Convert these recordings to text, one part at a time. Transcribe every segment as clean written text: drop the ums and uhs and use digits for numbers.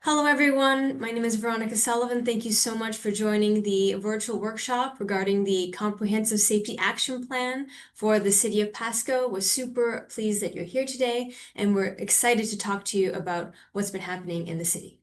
Hello, everyone. My name is Veronica Sullivan. Thank you so much for joining the virtual workshop regarding the Comprehensive Safety Action Plan for the City of Pasco. We're super pleased that you're here today, and we're excited to talk to you about what's been happening in the city.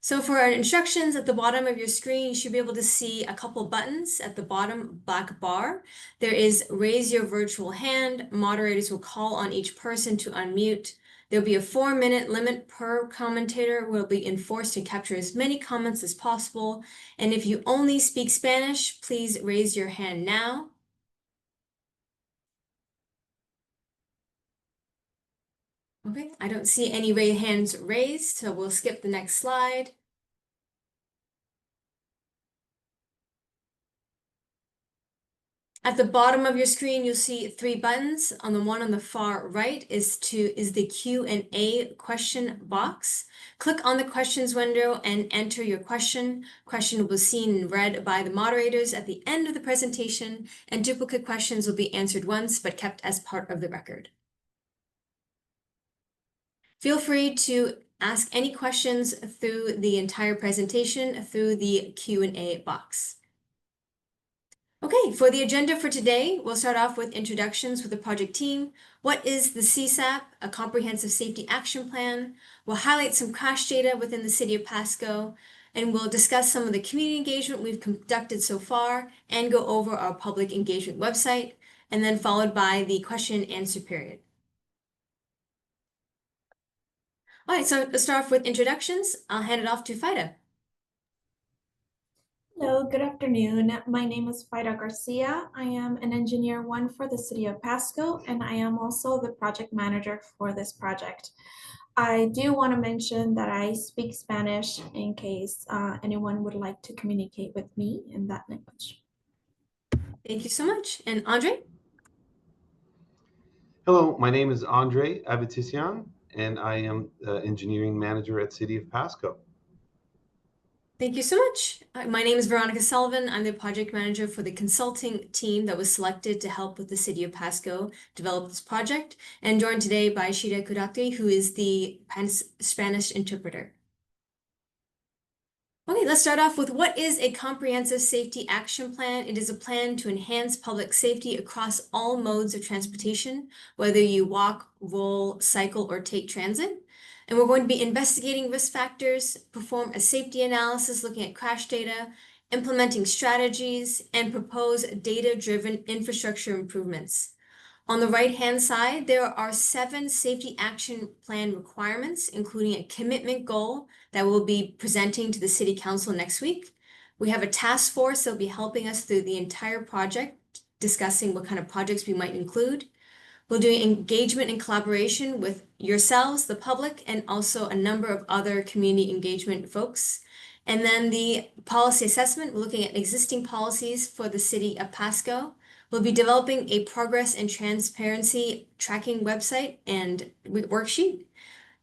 So for our instructions at the bottom of your screen, you should be able to see a couple buttons at the bottom black bar. There is raise your virtual hand. Moderators will call on each person to unmute. There'll be a 4-minute limit per commentator. Will be enforced to capture as many comments as possible. And if you only speak Spanish, please raise your hand now. Okay, I don't see any hands raised, so we'll skip the next slide. At the bottom of your screen, you'll see 3 buttons. On the one on the far right is the Q&A question box. Click on the questions window and enter your question. Question will be seen and read by the moderators at the end of the presentation, and duplicate questions will be answered once but kept as part of the record. Feel free to ask any questions through the entire presentation through the Q&A box. Okay, for the agenda for today, we'll start off with introductions with the project team. What is the CSAP, a Comprehensive Safety Action Plan? We'll highlight some crash data within the City of Pasco, and we'll discuss some of the community engagement we've conducted so far and go over our public engagement website, and then followed by the question and answer period. All right, so let's start off with introductions. I'll hand it off to Fida. Hello, good afternoon. My name is Fida Garcia. I am an engineer 1 for the City of Pasco, and I am also the project manager for this project. I do want to mention that I speak Spanish in case anyone would like to communicate with me in that language. Thank you so much. And Andre? Hello, my name is Andre Avetisian, and I am the engineering manager at City of Pasco. Thank you so much. My name is Veronica Sullivan. I'm the project manager for the consulting team that was selected to help with the City of Pasco develop this project, and joined today by Shida Kudakti, who is the Spanish interpreter. Okay, let's start off with what is a comprehensive safety action plan. It is a plan to enhance public safety across all modes of transportation, whether you walk, roll, cycle, or take transit. And we're going to be investigating risk factors, perform a safety analysis looking at crash data, implementing strategies, and propose data-driven infrastructure improvements. On the right-hand side, there are 7 safety action plan requirements, including a commitment goal that we'll be presenting to the City Council next week. We have a task force that will be helping us through the entire project, discussing what kind of projects we might include. We'll do engagement and collaboration with yourselves, the public, and also a number of other community engagement folks. And then the policy assessment, we're looking at existing policies for the City of Pasco. We'll be developing a progress and transparency tracking website and worksheet.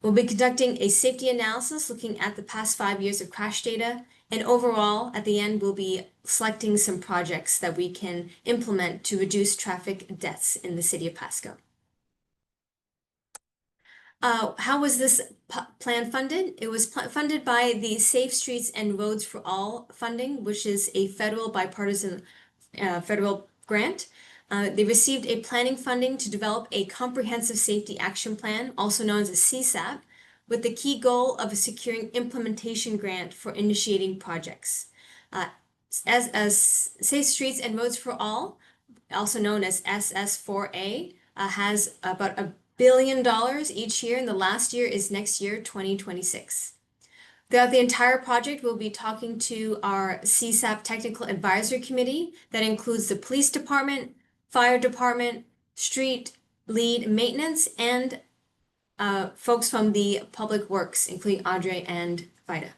We'll be conducting a safety analysis looking at the past 5 years of crash data. And overall, at the end, we'll be selecting some projects that we can implement to reduce traffic deaths in the City of Pasco. How was this plan funded? It was funded by the Safe Streets and Roads for All funding, which is a federal bipartisan federal grant. They received a planning funding to develop a comprehensive safety action plan, also known as a CSAP, with the key goal of securing implementation grant for initiating projects. As Safe Streets and Roads for All, also known as SS4A, has about $1 billion each year, and the last year is next year, 2026. Throughout the entire project, we'll be talking to our CSAP Technical Advisory Committee that includes the police department, fire department, street lead maintenance, and folks from the public works, including Andre and Vida.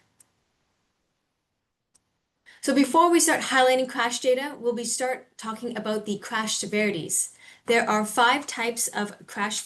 So before we start highlighting crash data, we'll start talking about the crash severities. There are 5 types of crash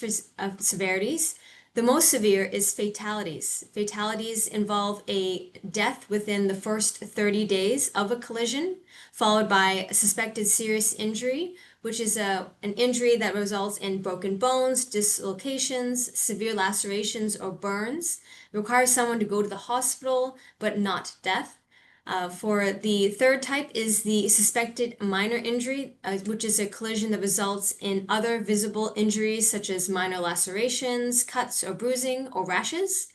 severities. The most severe is fatalities. Fatalities involve a death within the first 30 days of a collision, followed by a suspected serious injury, which is an injury that results in broken bones, dislocations, severe lacerations, or burns. It requires someone to go to the hospital, but not death. For the third type is the suspected minor injury, which is a collision that results in other visible injuries such as minor lacerations, cuts or bruising or rashes,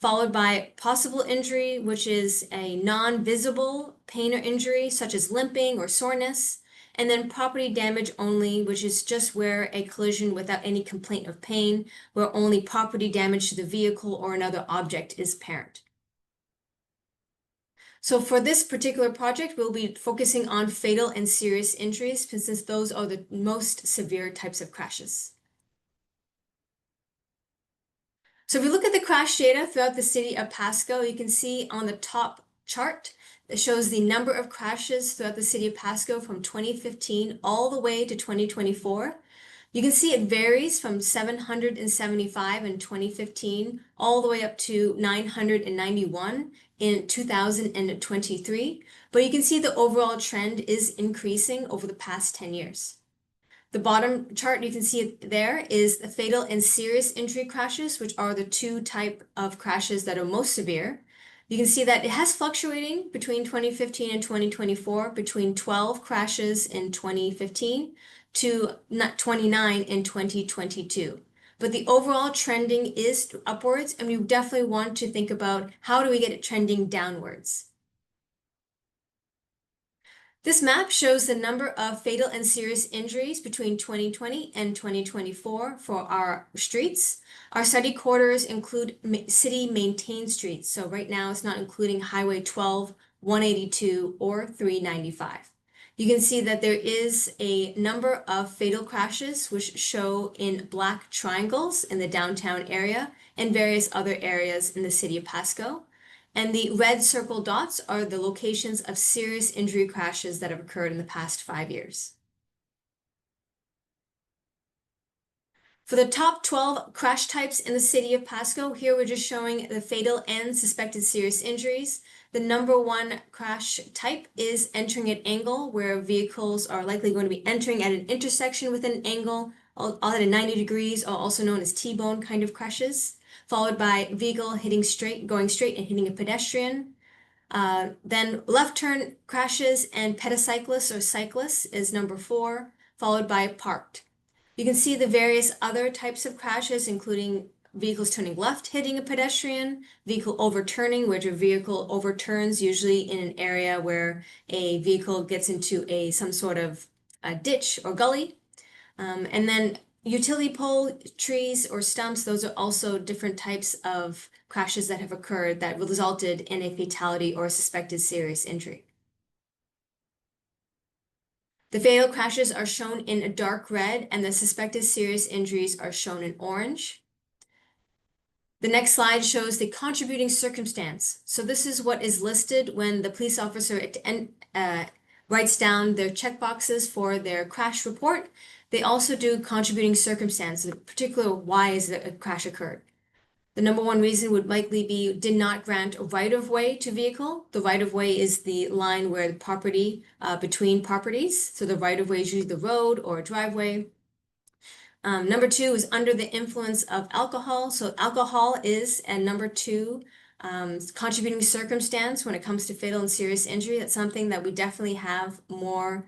followed by possible injury, which is a non-visible pain or injury such as limping or soreness, and then property damage only, which is just where a collision without any complaint of pain, where only property damage to the vehicle or another object is apparent. So for this particular project, we'll be focusing on fatal and serious injuries since those are the most severe types of crashes. So if we look at the crash data throughout the city of Pasco, you can see on the top chart that shows the number of crashes throughout the city of Pasco from 2015 all the way to 2024. You can see it varies from 775 in 2015 all the way up to 991 in 2023. But you can see the overall trend is increasing over the past 10 years. The bottom chart you can see there is the fatal and serious injury crashes, which are the two type of crashes that are most severe. You can see that it has fluctuating between 2015 and 2024, between 12 crashes in 2015 to 29 in 2022. But the overall trending is upwards, and we definitely want to think about how do we get it trending downwards. This map shows the number of fatal and serious injuries between 2020 and 2024 for our streets. Our study corridors include city maintained streets. So right now it's not including Highway 12, 182, or 395. You can see that there is a number of fatal crashes which show in black triangles in the downtown area and various other areas in the city of Pasco. And the red circle dots are the locations of serious injury crashes that have occurred in the past 5 years. For the top 12 crash types in the city of Pasco, here we're just showing the fatal and suspected serious injuries. The number one crash type is entering at angle, where vehicles are likely going to be entering at an intersection with an angle, all at a 90 degrees, also known as T-bone kind of crashes, followed by vehicle going straight and hitting a pedestrian. Then left turn crashes and petacyclists or cyclists is number 4, followed by parked. You can see the various other types of crashes, including vehicles turning left, hitting a pedestrian, vehicle overturning, which a vehicle overturns usually in an area where a vehicle gets into some sort of a ditch or gully. And then utility pole, trees, or stumps, those are also different types of crashes that have occurred that resulted in a fatality or a suspected serious injury. The fatal crashes are shown in a dark red, and the suspected serious injuries are shown in orange. The next slide shows the contributing circumstance. So this is what is listed when the police officer writes down their checkboxes for their crash report. They also do contributing circumstance, in particular why is a crash occurred. The number one reason would likely be did not grant a right-of-way to vehicle. The right-of-way is the line where the property, between properties. So the right-of-way is usually the road or a driveway. Number 2 is under the influence of alcohol. So alcohol is, and number 2, contributing circumstance when it comes to fatal and serious injury. That's something that we definitely have more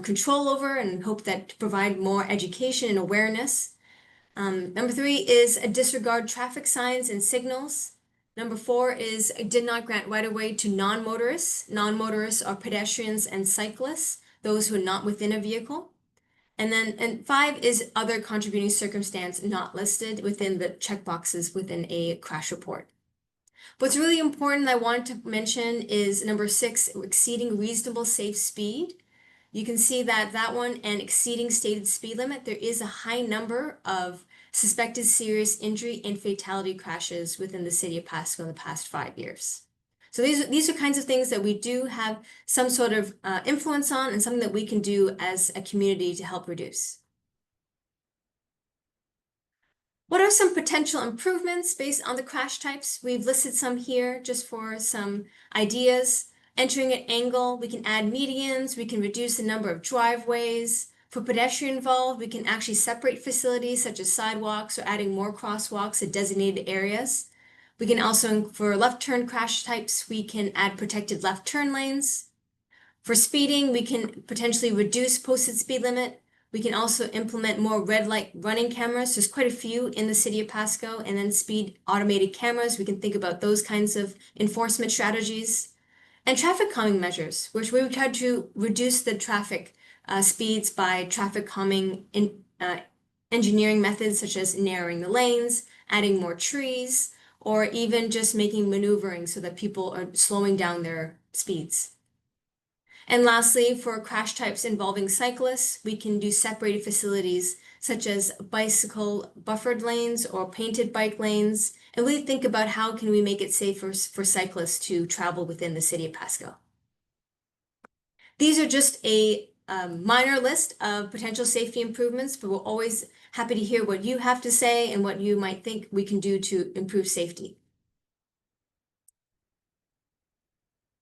control over and hope that to provide more education and awareness. Number 3 is disregard traffic signs and signals. Number 4 is did not grant right-of-way to non-motorists. Non-motorists are pedestrians and cyclists, those who are not within a vehicle. And 5 is other contributing circumstance not listed within the checkboxes within a crash report. What's really important I wanted to mention is number 6, exceeding reasonable safe speed. You can see that one and exceeding stated speed limit, there is a high number of suspected serious injury and fatality crashes within the city of Pasco in the past 5 years. So these are kinds of things that we do have some sort of influence on and something that we can do as a community to help reduce. What are some potential improvements based on the crash types? We've listed some here just for some ideas. Entering at angle, we can add medians, we can reduce the number of driveways, For pedestrian involved, we can actually separate facilities such as sidewalks or adding more crosswalks at designated areas. We can also, for left turn crash types, we can add protected left turn lanes. For speeding, we can potentially reduce posted speed limit. We can also implement more red light running cameras. There's quite a few in the city of Pasco, and then speed automated cameras. We can think about those kinds of enforcement strategies. And traffic calming measures, which we would try to reduce the traffic speeds by traffic calming engineering methods such as narrowing the lanes, adding more trees, or even just making maneuvering so that people are slowing down their speeds. And lastly, for crash types involving cyclists, we can do separated facilities such as bicycle buffered lanes or painted bike lanes, and really think about how can we make it safer for cyclists to travel within the city of Pasco. These are just a minor list of potential safety improvements, but we're always happy to hear what you have to say and what you might think we can do to improve safety.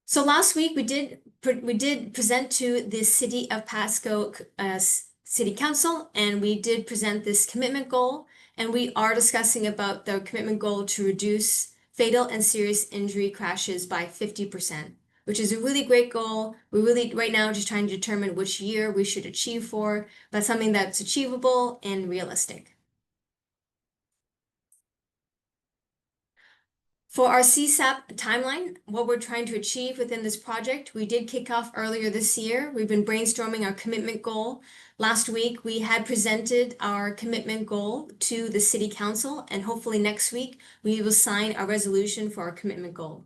So last week we did present to the City of Pasco City Council, and we did present this commitment goal, and we are discussing about the commitment goal to reduce fatal and serious injury crashes by 50%, which is a really great goal. We're really right now just trying to determine which year we should achieve for, but something that's achievable and realistic. For our CSAP timeline, what we're trying to achieve within this project, we did kick off earlier this year. We've been brainstorming our commitment goal. Last week, we had presented our commitment goal to the City Council, and hopefully next week, we will sign a resolution for our commitment goal.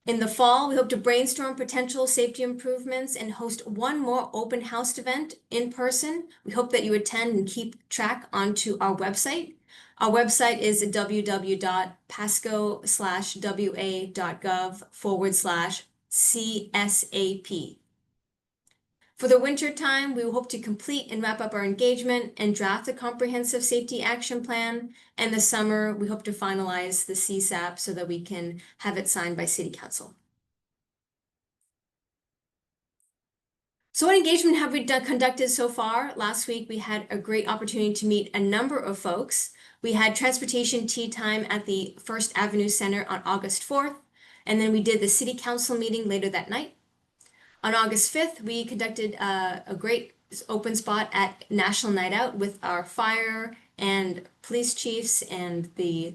In the fall, we hope to brainstorm potential safety improvements and host one more open house event in person. We hope that you attend and keep track onto our website. Our website is www.pasco/wa.gov/CSAP. For the winter time, we hope to complete and wrap up our engagement and draft a comprehensive safety action plan. And the summer, we hope to finalize the CSAP so that we can have it signed by City Council. So what engagement have we conducted so far? Last week, we had a great opportunity to meet a number of folks. We had transportation tea time at the First Avenue Center on August 4th, and then we did the City Council meeting later that night. On August 5th, we conducted a great open spot at National Night Out with our fire and police chiefs and the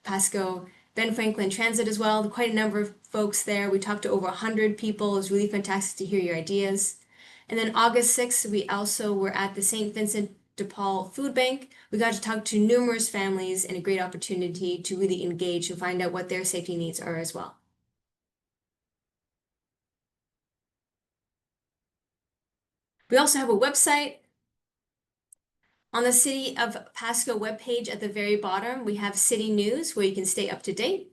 Pasco Ben Franklin Transit as well. Quite a number of folks there. We talked to over 100 people. It was really fantastic to hear your ideas. And then August 6th, we also were at the St. Vincent de Paul Food Bank. We got to talk to numerous families and a great opportunity to really engage and find out what their safety needs are as well. We also have a website. On the City of Pasco webpage at the very bottom, we have city news where you can stay up to date.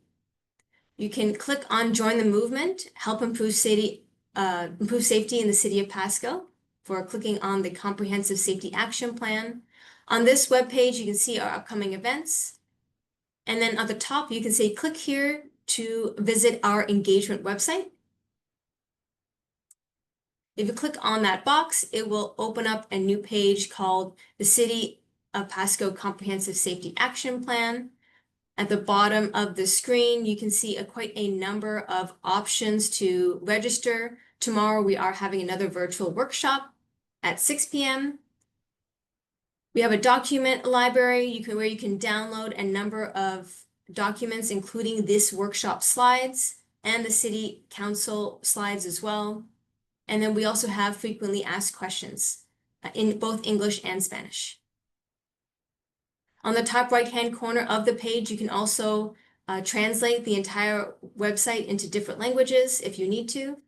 You can click on Join the Movement, help improve safety in the City of Pasco for clicking on the Comprehensive Safety Action Plan. On this webpage, you can see our upcoming events. And then at the top, you can say, click here to visit our engagement website. If you click on that box, it will open up a new page called the City of Pasco Comprehensive Safety Action Plan. At the bottom of the screen, you can see quite a number of options to register. Tomorrow, we are having another virtual workshop at 6 p.m. We have a document library where you can download a number of documents, including this workshop slides and the City Council slides as well. And then we also have frequently asked questions in both English and Spanish. On the top right-hand corner of the page, you can also translate the entire website into different languages if you need to.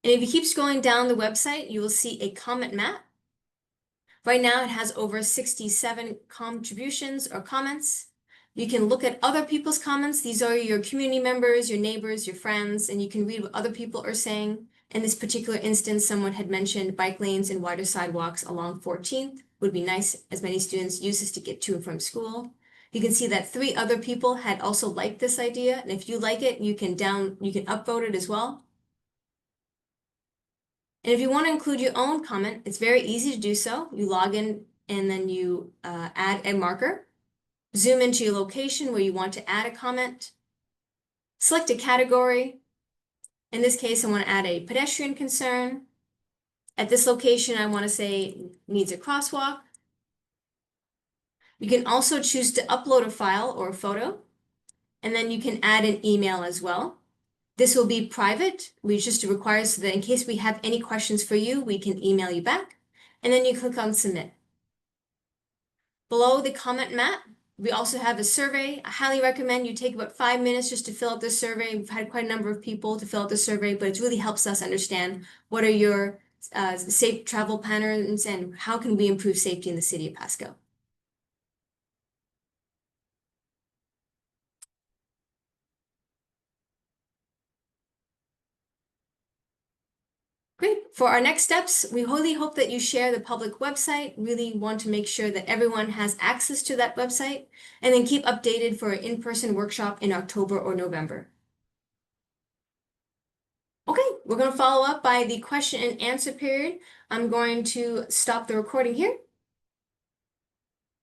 And if you keep scrolling down the website, you will see a comment map. Right now, it has over 67 contributions or comments. You can look at other people's comments. These are your community members, your neighbors, your friends, and you can read what other people are saying. In this particular instance, someone had mentioned bike lanes and wider sidewalks along 14th. Would be nice as many students use this to get to and from school. You can see that 3 other people had also liked this idea, and if you like it, you can upvote it as well. And if you want to include your own comment, it's very easy to do so. You log in and then you add a marker, zoom into your location where you want to add a comment, select a category. In this case, I want to add a pedestrian concern. At this location, I want to say needs a crosswalk. You can also choose to upload a file or a photo, and then you can add an email as well. This will be private. We just require so that in case we have any questions for you, we can email you back. And then you click on submit. Below the comment map, we also have a survey. I highly recommend you take about 5 minutes just to fill out this survey. We've had quite a number of people to fill out the survey, but it really helps us understand what are your safe travel patterns and how can we improve safety in the city of Pasco. Great. For our next steps, we really hope that you share the public website. Really want to make sure that everyone has access to that website, and then keep updated for an in-person workshop in October or November. Okay, we're going to follow up by the question and answer period. I'm going to stop the recording here.